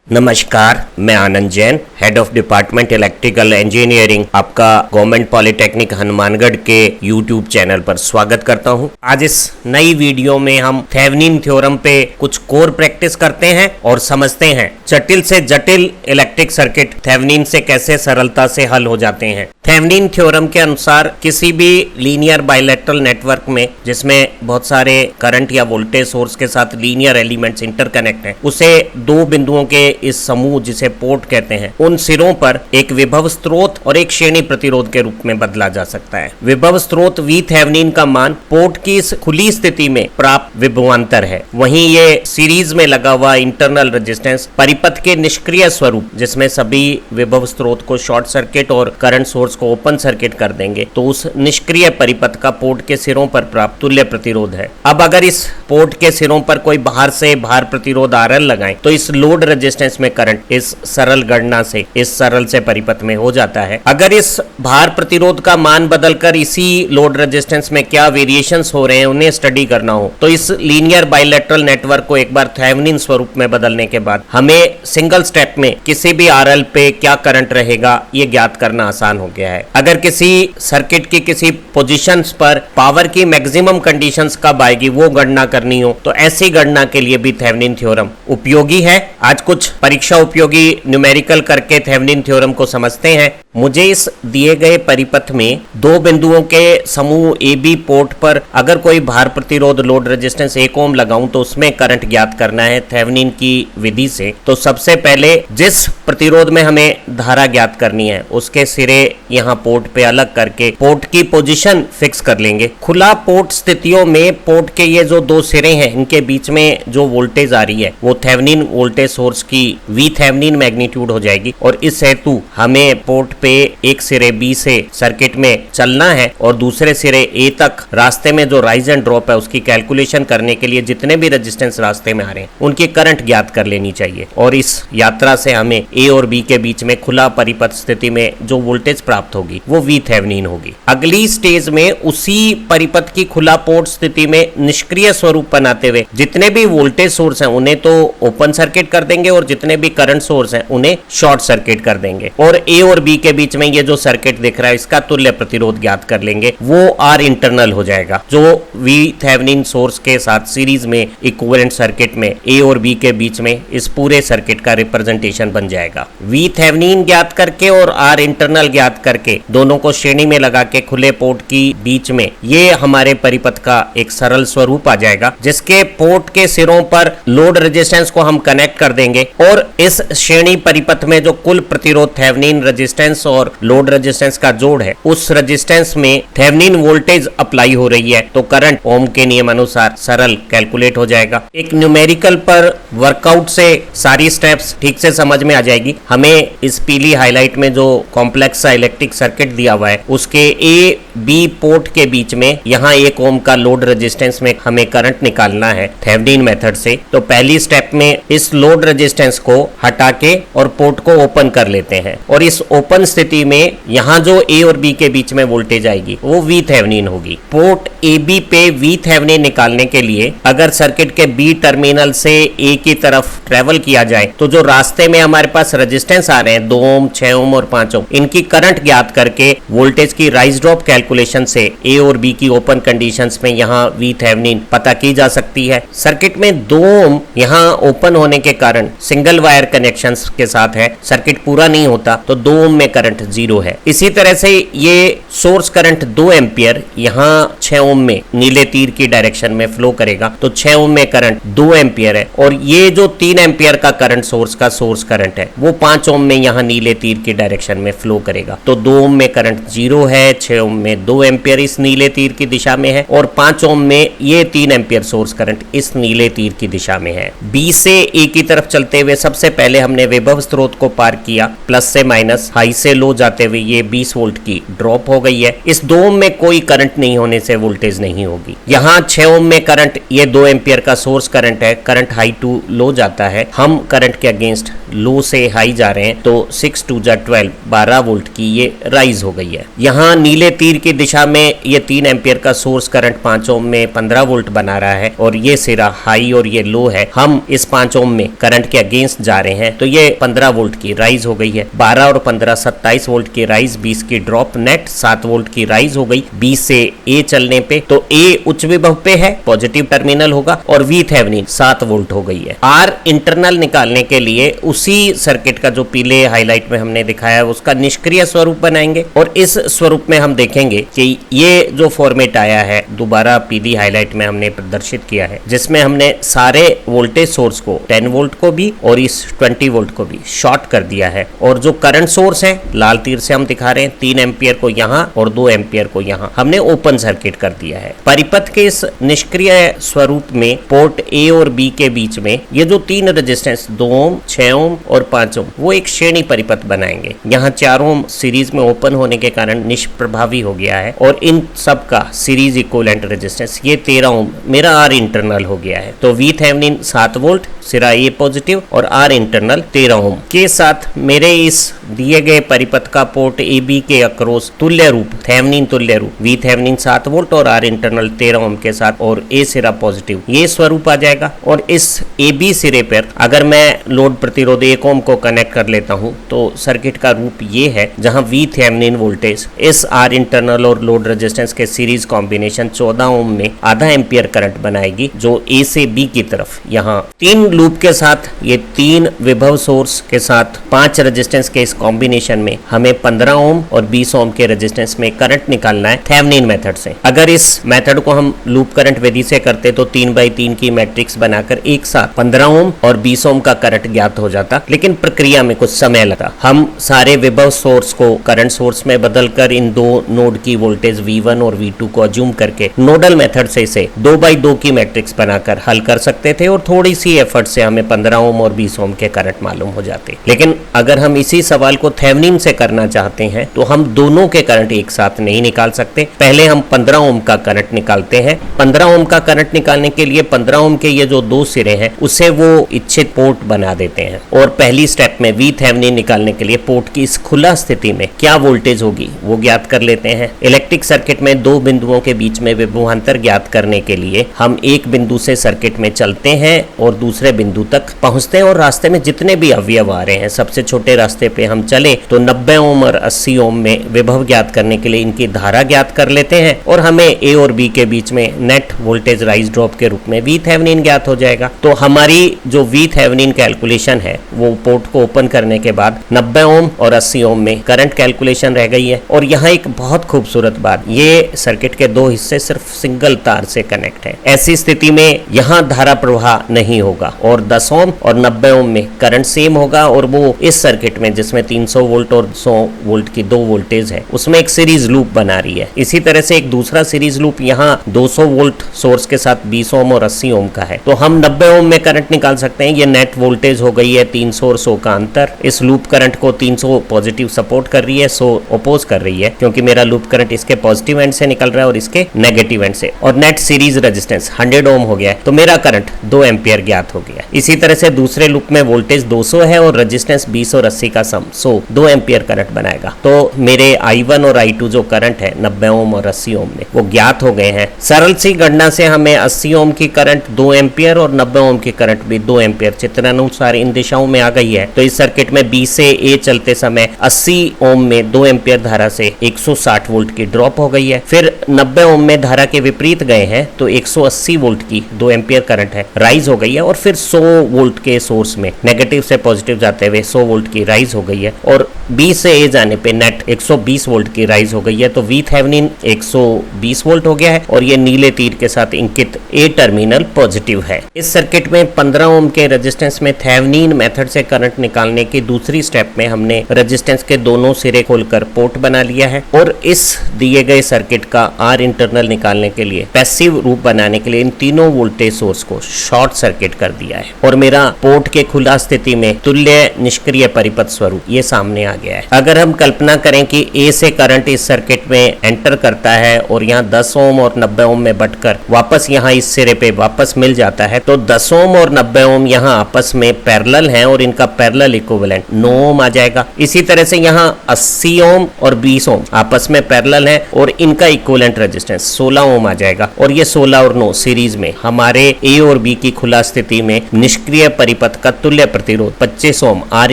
नमस्कार, मैं Anand Jain, head of department electrical engineering, आपका गवर्नमेंट पॉलिटेक्निक हनुमानगढ़ के यूट्यूब चैनल पर स्वागत करता हूं। आज इस नई वीडियो में हम थेवेनिन थ्योरम पे कुछ कोर प्रैक्टिस करते हैं और समझते हैं जटिल से जटिल इलेक्ट्रिक सर्किट थेवेनिन से कैसे सरलता से हल हो जाते हैं। थेवेनिन थ्योरम के अनुसार किसी भी लीनियर बाइलेटरल नेटवर्क में जिसमें बहुत सारे करंट या वोल्टेज सोर्स के साथ लीनियर एलिमेंट्स इंटरकनेक्ट हैं, उसे दो बिंदुओं के इस समूह जिसे पोर्ट कहते हैं, उन सिरों पर एक विभव स्रोत और एक श्रेणी प्रतिरोध के रूप में बदला जा सकता है। विभव स्रोत वी थेवेनिन का मान पोर्ट की इस खुली स्थिति में प्राप्त विभवांतर है, वहीं ये सीरीज में लगा हुआ इंटरनल रेजिस्टेंस परिपथ के निष्क्रिय स्वरूप जिसमें सभी विभव स्रोत को शॉर्ट सर्किट और करंट सोर्स को ओपन सर्किट कर देंगे, तो उस निष्क्रिय परिपथ का पोर्ट के सिरों पर प्राप्त तुल्य प्रतिरोध है। अब अगर इस पोर्ट के सिरों पर कोई बाहर से भार प्रतिरोध RL लगाएं, तो इस लोड रेजिस्टेंस में करंट इस सरल गणना से इस सरल से परिपथ में हो जाता है। अगर इस भार प्रतिरोध का मान बदलकर इसी लोड रेजिस्टेंस में क्या वेरिएशंस हो रहे हैं उन्हें स्टडी करना हो, तो इस लीनियर बाइलेटरल नेटवर्क को एक बार थेवेनिन स्वरूप में बदलने के बाद हमें सिंगल स्टेप में किसी भी RL पे क्या करंट रहेगा ये ज्ञात करना आसान हो गया है। अगर किसी सर्किट की किसी पोजीशंस पर पावर की मैक्सिमम कंडीशंस कब आएगी वो गणना करनी हो, तो ऐसी गणना के लिए भी थेवेनिन थ्योरम उपयोगी है। आज कुछ परीक्षा उपयोगी न्यूमेरिकल करके थेवेनिन थ्योरम को समझते हैं। मुझे इस दिए गए परिपथ में दो बिंदुओं के समूह AB पोर्ट पर अगर कोई भार प्रतिरोध लोड रेजिस्टेंस 1 ओम लगाऊं तो उसमें करंट ज्ञात करना है थेवेनिन की विधि से। तो सबसे पहले जिस प्रतिरोध में हमें धारा ज्ञात करनी है उसके सिरे यहाँ पोर्ट पे अलग करके पोर्ट की पोजीशन फिक्स कर लेंगे। खुला पोर्ट स्थितियों में पोर्ट के ये जो दो सिरे हैं इनके बीच में जो वोल्टेज आ रही है वो थेवेनिन वोल्टेज सोर्स की वी थेवेनिन मैग्नीट्यूड हो जाएगी, और इस हेतु हमें पोर्ट पे एक सिरे B से सर्किट में चलना है और दूसरे सिरे A तक रास्ते में जो राइज एंड ड्रॉप है उसकी कैलकुलेशन करने के लिए जितने भी रेजिस्टेंस रास्ते में आ रहे हैं उनकी करंट ज्ञात कर लेनी चाहिए, और इस यात्रा से हमें A और B के बीच में खुला परिपथ स्थिति में जो वोल्टेज प्राप्त होगी वो वी थेवेनिन होगी। अगली स्टेज में उसी परिपथ की खुला पोर्ट स्थिति में निष्क्रिय स्वरूप बनाते हुए जितने भी वोल्टेज सोर्स हैं उन्हें तो ओपन सर्किट कर देंगे और जितने भी करंट सोर्स हैं उन्हें शॉर्ट सर्किट कर देंगे, और A और B के बीच में ये जो सर्किट दिख रहा है इसका तुल्य प्रतिरोध ज्ञात कर लेंगे, वो R इंटरनल हो जाएगा जो V थेवेनिन सोर्स के साथ सीरीज में इक्विवेलेंट सर्किट में A और B के बीच में इस पूरे सर्किट का रिप्रेजेंटेशन बन जाएगा। V थेवेनिन ज्ञात करके और R इंटरनल ज्ञात करके दोनों को श्रेणी में लगा के खुले पोर्ट की बीच में ये हमारे परिपथ का एक सरल स्वरूप आ जाएगा, जिसके पोर्ट के सिरों पर लोड रेजिस्टेंस को हम कनेक्ट कर देंगे और इस श्रेणी परिपथ में जो कुल प्रतिरोध थेवेनिन रेजिस्टेंस और लोड रेजिस्टेंस का जोड़ है उस रेजिस्टेंस में थेवेनिन वोल्टेज अप्लाई हो रही है, तो करंट ओम के नियम अनुसार सरल कैलकुलेट हो जाएगा। एक न्यूमेरिकल पर वर्कआउट से सारी स्टेप्स ठीक से समझ में आ जाएगी। हमें इस पीली हाईलाइट में जो कॉम्प्लेक्स सा इलेक्ट्रिक सर्किट दिया हुआ है उसके A B पोर्ट के बीच में यहाँ 1 ओम का लोड रेजिस्टेंस में हमें करंट निकालना है थेवेनिन मेथड से। तो पहली स्टेप में इस लोड रेजिस्टेंस को हटा के और पोर्ट को ओपन कर लेते हैं, और इस ओपन स्थिति में यहाँ जो A और B के बीच में वोल्टेज आएगी वो वी थेवेनिन होगी। पोर्ट AB पे वी थेवेनिन निकालने के लिए अगर सर्किट के B टर्मिनल से A की तरफ ट्रेवल किया जाए तो जो रास्ते में हमारे पास रेजिस्टेंस आ रहे हैं 2 ओम 6 ओम और 5 ओम, इनकी करंट ज्ञात करके वोल्टेज की राइज ड्रॉप कैलकुलेशन से A और B की ओपन कंडीशंस में यहाँ वी थेवेनिन पता की जा सकती है। सर्किट में 2 ओम यहाँ ओपन होने के कारण सिंगल वायर कनेक्शंस के साथ है, सर्किट पूरा नहीं होता तो 2 ओम में करंट 0 है। इसी तरह से ये सोर्स करंट 2 एम्पियर यहाँ 6 ओम में नीले तीर की डायरेक्शन में फ्लो करेगा, तो 6 ओम में करंट 2 एम्पियर है, और ये जो 3 एम्पियर का करंट सोर्स का सोर्स करंट है वो 5 ओम में यहाँ नीले तीर की डायरेक्शन में फ्लो करेगा, तो 2 ओम में करंट 0 है, 6 ओम में 2 एम्पियर इस नीले तीर की दिशा में है, और 5 ओम में ये 3 एम्पियर सोर्स करंट इस नीले तीर की दिशा में है। B से A की तरफ चलते हुए सबसे पहले हमने विभव स्रोत को पार किया, प्लस से माइनस, हाई से लो जाते हुए ये 20 वोल्ट की ड्रॉप हो गई है। इस 2 ओम में कोई करंट नहीं होने से वोल्टेज नहीं होगी। यहाँ 6 ओम में करंट, ये 2 एम्पियर का सोर्स करंट है, करंट हाई टू लो जाता है, हम करंट के अगेंस्ट लो से हाई जा रहे हैं, तो 6 2 जा 12 वोल्ट की ये राइज हो गई है। यहाँ नीले तीर की दिशा में ये 3 एम्पियर का सोर्स करंट 5 ओम में 15 वोल्ट बना रहा है और ये सिरा हाई और ये लो है, हम इस 5 ओम में करंट के अगेंस्ट जा रहे हैं, तो ये 15 वोल्ट की राइज हो गई है। 12 और 15 27 वोल्ट की राइज, 20 की ड्रॉप, नेट 7 वोल्ट की राइज हो गई 20 से ए चलने पे। तो ए उच्च विभव पे है, पॉजिटिव टर्मिनल होगा, और वी थेवेनिन 7 वोल्ट हो गई है। आर इंटरनल निकालने के लिए उसी सर्किट का जो पीले हाईलाइट में हमने दिखाया है उसका निष्क्रिय स्वरूप बनाएंगे, और इस स्वरूप में हम देखेंगे कि ये जो फॉर्मेट आया है दोबारा पीली हाईलाइट में हमने प्रदर्शित किया है, जिसमें हमने सारे वोल्टेज सोर्स को 10 वोल्ट को भी और इस 20 वोल्ट को भी शॉर्ट कर दिया है, और जो करंट सोर्स है लाल तीर से हम दिखा रहे हैं 3 एम्पियर को यहाँ और 2 एम्पियर को यहाँ हमने ओपन सर्किट कर दिया है। परिपथ के इस निष्क्रिय स्वरूप में पोर्ट ए और बी के बीच में ये जो 3 रेजिस्टेंस 2 ओम 6 ओम और 5 ओम वो एक श्रेणी परिपथ बनाएंगे। यहाँ 4 ओम सीरीज में ओपन होने के कारण निष्प्रभावी हो गया है, और इन सब का सीरीज इक्विवेलेंट रेजिस्टेंस ये 13 ओम मेरा आर इंटरनल हो गया है। तो वी थेवेनिन 7 वोल्ट सिरा ए पॉजिटिव और आर इंटरनल 13 ओम के साथ मेरे इस दिए गए परिपथ का पोर्ट ए बी के अक्रॉस तुल्य रूप थेवेनिन तुल्य रूप वी थेवेनिन 7 वोल्ट और आर इंटरनल 13 ओम के साथ और ए सिरा पॉजिटिव ये स्वरूप आ जाएगा। और इस ए बी सिरे पर अगर मैं लोड प्रतिरोध 1 ओम को कनेक्ट कर लेता हूं तो सर्किट का रूप ये है, जहां वी थेवेनिन वोल्टेज इस आर इंटरनल और लोड रेजिस्टेंस के सीरीज कॉम्बिनेशन 14 ओम में आधा एम्पियर करंट बनाएगी, जो ए से बी की तरफ यहाँ 3 लूप के साथ ये 3 विभव सोर्स के साथ 5 रेजिस्टेंस के इस कॉम्बिनेशन में हमें 15 ओम और 20 ओम के रेजिस्टेंस में करंट निकालना है थेवेनिन मेथड से। अगर इस मेथड को हम लूप करंट विधि से करते तो 3/3 की मैट्रिक्स बनाकर एक साथ 15 ओम और 20 ओम का करंट ज्ञात हो जाता, लेकिन प्रक्रिया में कुछ समय लगा। हम सारे विभव सोर्स को करंट सोर्स में बदलकर इन 2 नोड की वोल्टेज V1 और V2 को अज्यूम करके नोडल मेथड से इसे 2/2 की मैट्रिक्स बनाकर हल कर सकते थे, और थोड़ी सी एफर्ट से हमें 15 ओम और 20 ओम के करंट मालूम हो जाते। लेकिन अगर हम इसी सवाल को थेवेनिन से करना चाहते हैं तो हम दोनों के करंट एक साथ नहीं निकाल सकते। पहले हम 15 ओम का करंट निकालते हैं। 15 ओम का करंट निकालने के लिए 15 ओम के ये जो 2 सिरे हैं उसे वो इच्छित पोर्ट बना देते हैं, और पहली स्टेप में वी थेवेनिन निकालने के लिए पोर्ट की इस खुला स्थिति में क्या वोल्टेज होगी वो ज्ञात कर लेते हैं। इलेक्ट्रिक सर्किट में 2 बिंदुओं के बीच में विभवांतर ज्ञात करने के लिए हम एक बिंदु से सर्किट में चलते हैं और दूसरे बिंदु तक पहुंचते हैं, और रास्ते में जितने भी अवयव आ रहे हैं सबसे छोटे रास्ते पे हम चले तो 90 ओम और 80 ओम में विभव ज्ञात करने के लिए इनकी धारा ज्ञात कर लेते हैं, और हमें ए और बी के बीच में नेट वोल्टेज राइज ड्रॉप के रूप में वी थेवेनिन ज्ञात हो जाएगा। तो हमारी जो वी थेवेनिन कैलकुलेशन है वो पोर्ट को ओपन करने के बाद 90 ओम और 80 ओम में करंट कैलकुलेशन रह गई है। और यहाँ एक बहुत खूबसूरत बात, ये सर्किट के 2 हिस्से सिर्फ सिंगल तार से कनेक्ट है। ऐसी स्थिति में यहाँ धारा प्रवाह नहीं होगा, और 10 ओम और 90 ओम में करंट सेम होगा, और वो इस सर्किट में जिसमें 300 वोल्ट और 100 वोल्ट की 2 वोल्टेज है उसमें एक सीरीज लूप बना रही है। इसी तरह से एक दूसरा सीरीज लूप यहाँ 200 वोल्ट सोर्स के साथ 20 ओम और 80 ओम का है, तो हम 90 ओम में करंट निकाल सकते हैं। ये नेट वोल्टेज हो गई है 300 और 100 का अंतर। इस लूप करंट को 300 पॉजिटिव सपोर्ट कर रही है, 100 अपोज कर रही है, क्योंकि मेरा लूप करंट इसके पॉजिटिव एंड से निकल रहा है और इसके नेगेटिव एंड से, और नेट सीरीज रेजिस्टेंस 100 ओम हो गया है, तो मेरा करंट 2 एम्पियर ज्ञात हो गया। इसी तरह से दूसरे लूप में वोल्टेज 200 है और रेजिस्टेंस 20 और 80 का सम 100 2 एम्पियर करंट बनाएगा। तो मेरे I1 और I2 जो करंट है 90 ओम और 80 ओम में वो ज्ञात हो गए हैं। सरल सी गणना से हमें 80 ओम की करंट 2 एम्पियर और 90 ओम की करंट भी 2 एम्पियर चित्रानुसार इन दिशाओं में आ गई है। तो इस सर्किट में B से A चलते समय 80 ओम में 2 एम्पियर धारा से 160 वोल्ट की ड्रॉप हो गई है। फिर 90 ओम में धारा के विपरीत गए हैं तो 180 वोल्ट की 2 एम्पियर करंट है राइज हो गई है, और फिर 100 वोल्ट के सोर्स में नेगेटिव से पॉजिटिव जाते हुए 100 वोल्ट की राइज हो गई है, और B से A जाने पे नेट 120 वोल्ट की राइज हो गई है। तो वी थेवेनिन 120 वोल्ट हो गया है, और ये नीले तीर के साथ इंकित A टर्मिनल पॉजिटिव है। इस सर्किट में 15 ओम के रेजिस्टेंस में थेवेनिन मेथड से करंट निकालने की दूसरी स्टेप में हमने रेजिस्टेंस के दोनों सिरे खोलकर पोर्ट बना लिया है, और इस दिए गए सर्किट का आर इंटरनल निकालने के लिए पैसिव रूप बनाने के लिए इन तीनों वोल्टेज सोर्स को शॉर्ट सर्किट कर दिया है, और मेरा पोर्ट के खुला स्थिति में तुल्य निष्क्रिय परिपथ स्वरूप ये सामने आ आ गया है। अगर हम कल्पना करें कि ए से करंट इस सर्किट में एंटर करता है और यहाँ 10 ओम और 90 ओम में बटकर वापस यहाँ इस सिरे पे वापस मिल जाता है, तो 10 ओम और 90 ओम यहाँ आपस में पैरेलल हैं और इनका पैरेलल इक्विवेलेंट 9 ओम आ जाएगा। इसी तरह से यहाँ 80 ओम और 20 ओम आपस में पैरेलल हैं और इनका इक्विवेलेंट रेजिस्टेंस 16 ओम आ जाएगा। और ये 16 और 9 सीरीज में हमारे ए और बी की खुला स्थिति में निष्क्रिय परिपथ का तुल्य प्रतिरोध 25 ओम आर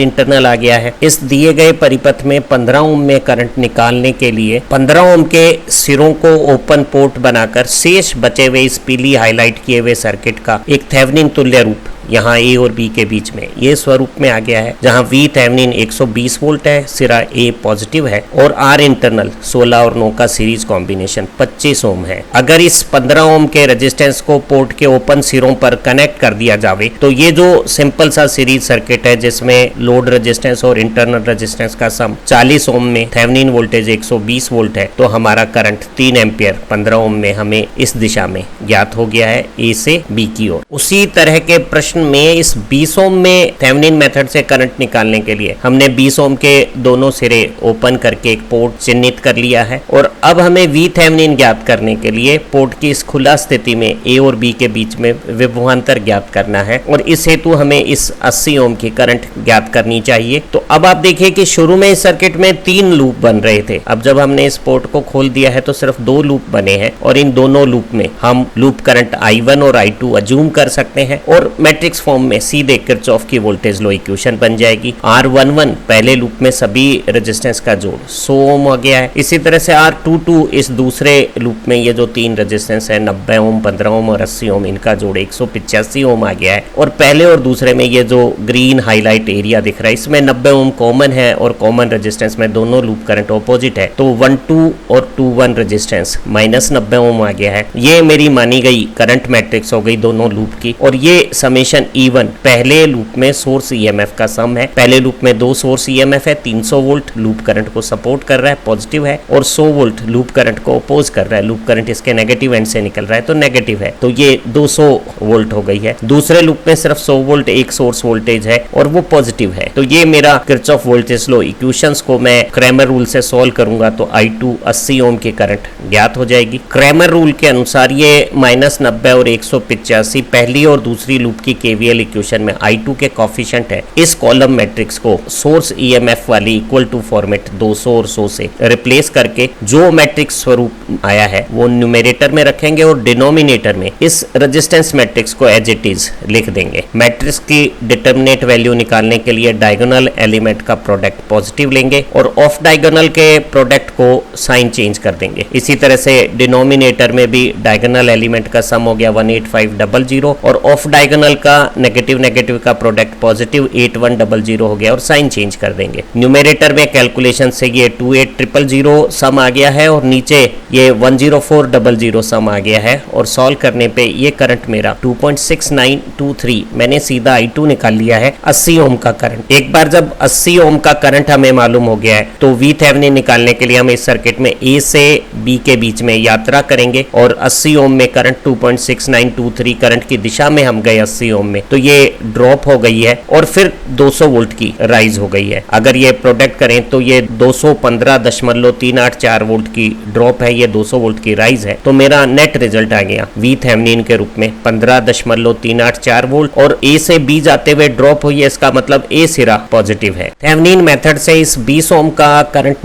इंटरनल आ गया है। इस दिए गए परिपथ में 15 ओम में करंट निकालने के लिए 15 ओम के सिरों को ओपन पोर्ट बनाकर शेष बचे हुए इस पीली हाईलाइट किए हुए सर्किट का एक थेवेनिन तुल्य रूप यहाँ ए और बी के बीच में ये स्वरूप में आ गया है, जहाँ वी थेवेनिन 120 वोल्ट है, सिरा ए पॉजिटिव है और आर इंटरनल 16 और 9 का सीरीज कॉम्बिनेशन 25 ओम है। अगर इस 15 ओम के रेजिस्टेंस को पोर्ट के ओपन सिरों पर कनेक्ट कर दिया जावे तो ये जो सिंपल सा सीरीज सर्किट है जिसमें लोड रेजिस्टेंस और इंटरनल रेजिस्टेंस का सम 40 ओम में थेवेनिन वोल्टेज 120 वोल्ट है, तो हमारा करंट 3 एम्पियर 15 ओम में हमें इस दिशा में ज्ञात हो गया है ए से बी की ओर। उसी तरह के प्रश्न में इस 20 ओम में थेवेनिन मेथड से करंट निकालने के लिए हमने 20 ओम के दोनों सिरे ओपन करके एक पोर्ट चिन्हित कर लिया है और अब हमें वी थेवेनिन ज्ञात करने के लिए पोर्ट की इस खुला स्थिति में ए और बी के बीच में विभवांतर ज्ञात करना है और इस हेतु हमें इस 80 ओम की करंट ज्ञात करनी चाहिए। तो अब आप देखिए कि शुरू में इस सर्किट में 3 लूप बन रहे थे, अब जब हमने इस पोर्ट को खोल दिया है तो सिर्फ 2 लूप बने हैं और इन दोनों लूप में हम लूप करंट I1 और I2 अज्यूम कर सकते हैं और मैट्रिक्स फॉर्म में सीधे किरचॉफ की वोल्टेज लॉ इक्वेशन बन जाएगी। R11 पहले लूप में सभी रेजिस्टेंस का जोड़ 100 ओम हो गया है। इसी तरह से R22 इस दूसरे लूप में ये जो 3 रेजिस्टेंस है 90 ओम 15 ओम और 80 ओम इनका जोड़ 185 ओम आ गया है। और पहले और दूसरे में ये जो ग्रीन हाईलाइट एरिया दिख रहा है इसमें 90 ओम कॉमन है और कॉमन रेजिस्टेंस में दोनों लूप करंट ऑपोजिट है, तो 12 और 21 रेजिस्टेंस -90 ओम आ गया है। ये मेरी मानी गई करंट मैट्रिक्स हो गई दोनों लूप की। और ये समेशन E1 पहले लूप में सोर्स ईएमएफ का सम है। पहले लूप में 2 सोर्स ईएमएफ है, 300 वोल्ट लूप करंट को सपोर्ट कर रहा है पॉजिटिव है और 100 वोल्ट लूप करंट को अपोज कर रहा है, लूप करंट इसके नेगेटिव एंड से निकल रहा है तो नेगेटिव है, तो ये 200 वोल्ट हो गई है। दूसरे लूप में सिर्फ 100 वोल्ट एक सोर्स वोल्टेज है और वो पॉजिटिव है, तो ये मेरा किरचॉफ वोल्टेज लॉ इक्वेशंस को मैं क्रैमर रूल से सॉल्व करूंगा तो I2 80 ओम की करंट ज्ञात हो जाएगी। क्रैमर रूल के अनुसार ये -90 और 185 पहली और दूसरी लूप की केवीएल इक्वेशन में I2 के कोफिशिएंट है। इस कॉलम मैट्रिक्स को सोर्स ईएमएफ वाली इक्वल टू फॉर्मेट 200 और 100 से रिप्लेस करके जो मैट्रिक्स स्वरूप आया है वो न्यूमेरेटर में रखेंगे और डिनोमिनेटर में इस रेजिस्टेंस मैट्रिक्स को एज इट इज लिख देंगे। मैट्रिक्स की डिटर्मिनेट वैल्यू निकालने के लिए डायगोनल एलिमेंट का प्रोडक्ट पॉजिटिव लेंगे और ऑफ डायगोनल के प्रोडक्ट को साइन चेंज कर देंगे। इसी तरह से डिनोमिनेटर में भी डायगोनल एलिमेंट का सम हो गया 18500 और ऑफ डायगोनल का नेगेटिव का प्रोडक्ट पॉजिटिव 8100 हो गया और साइन चेंज कर देंगे। न्यूमेरेटर में कैलकुलेशन से ये 28000 सम आ गया है और नीचे ये 10400 सम आ गया है और सॉल्व करने पे ये करंट मेरा 2.6923 मैंने सीधा I2 निकाल लिया है 80 ओम का करंट। एक बार जब 80 ओम का करंट हमें मालूम हो गया है तो वी थेवेनिन निकालने के लिए हम इस सर्किट में ए से बी के बीच में यात्रा करेंगे और 80 ओम में करंट 2.6923 करंट की दिशा में हम गए 80 ओम में तो ये ड्रॉप हो गई है और फिर 200 वोल्ट की राइज हो गई है। अगर ये प्रोडक्ट करें तो ये 215.384 वोल्ट की ड्रॉप है, ये 200 वोल्ट की राइज है, तो मेरा नेट रिजल्ट आ गया वी थेवेनिन के रूप में 15.384 वोल्ट और ए से बी जाते हुए ड्रॉप हुई है, इसका मतलब ए सिरा पॉजिटिव है। थेवेनिन मेथड से इस 20 ओम का करंट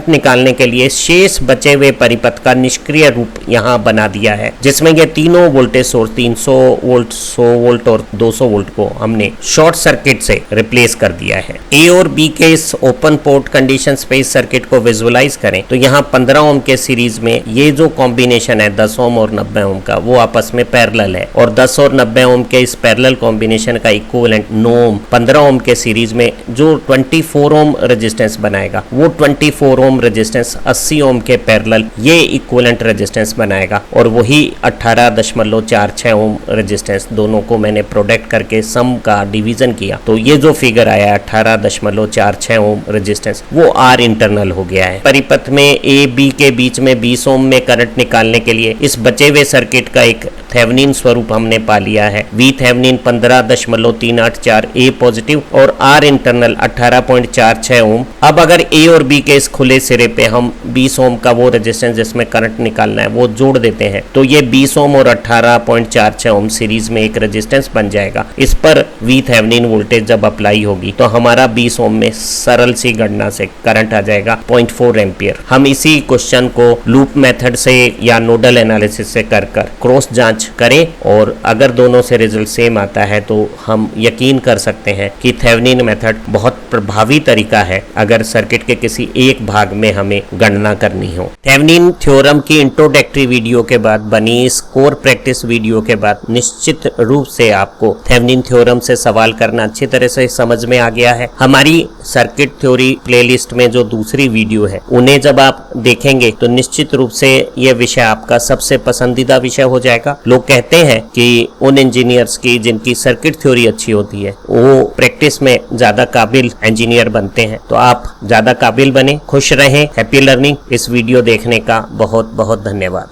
निकालने के लिए शेष बचे हुए परिपथ का निष्क्रिय रूप यहाँ बना दिया है जिसमें ये तीनों वोल्टेज सोर्स 300 वोल्ट 100 वोल्ट और 200 वोल्ट को हमने शॉर्ट सर्किट से रिप्लेस कर दिया है। ए और बी के इस ओपन पोर्ट कंडीशन पे इस सर्किट को विजुअलाइज करें तो यहाँ 15 ओम के सीरीज में ये जो कॉम्बिनेशन है 10 ओम और 90 ओम का वो आपस में पैरेलल है और 10 और 90 ओम के इस पैरेलल कॉम्बिनेशन का इक्विवेलेंट 9 ओम 15 ओम के सीरीज में जो 24 ओम रेजिस्टेंस बनाएगा वो 24 ओम रेजिस्टेंस 80 ओम के पैरेलल ये इक्विवेलेंट रेजिस्टेंस बनाएगा और वही 18.46 ओम रेजिस्टेंस दोनों को मैंने प्रोडक्ट करके सम का डिवीजन किया तो ये जो फिगर आया 18.46 ओम रेजिस्टेंस वो आर इंटरनल हो गया है। परिपथ में ए बी के बीच में 20 ओम में करंट निकालने के लिए इस बचे हुए सर्किट का एक थेवेनिन स्वरूप हमने पा लिया है। वी थेवेनिन 15.384 ए पॉजिटिव और आर इंटरनल 18.46 ओम। अब अगर ए और बी के इस खुले सिरे पे हम 20 ओम का वो रेजिस्टेंस जिसमें करंट निकालना है वो जोड़ देते हैं तो ये 20 ओम और 18.46 ओम सीरीज में एक रेजिस्टेंस बन जाएगा। इस पर वी थेवेनिन वोल्टेज जब अप्लाई होगी तो हमारा 20 ओम में सरल सी गणना से करंट आ जाएगा 0.4 एम्पियर। हम इसी क्वेश्चन को लूप मेथड से या नोडल एनालिसिस से कर क्रॉस जांच करें और अगर दोनों से रिजल्ट सेम आता है तो हम यकीन कर सकते हैं कि थेवेनिन मेथड बहुत प्रभावी तरीका है अगर सर्किट के किसी एक भाग में हमें गणना करनी हो। थेवेनिन थ्योरम की इंट्रोडक्टरी वीडियो के बाद बनी इस कोर प्रैक्टिस वीडियो के बाद निश्चित रूप से आपको थेवेनिन थ्योरम से सवाल करना अच्छी तरह से समझ में आ गया है। हमारी सर्किट थ्योरी प्लेलिस्ट में जो दूसरी वीडियो है उन्हें जब आप देखेंगे तो निश्चित रूप से यह विषय आपका सबसे पसंदीदा विषय हो जाएगा। लोग कहते हैं कि उन इंजीनियर्स की जिनकी सर्किट थ्योरी अच्छी होती है वो प्रैक्टिस में ज्यादा काबिल इंजीनियर बनते हैं। तो आप ज्यादा काबिल बने, खुश रहें, हैप्पी लर्निंग। इस वीडियो देखने का बहुत बहुत धन्यवाद।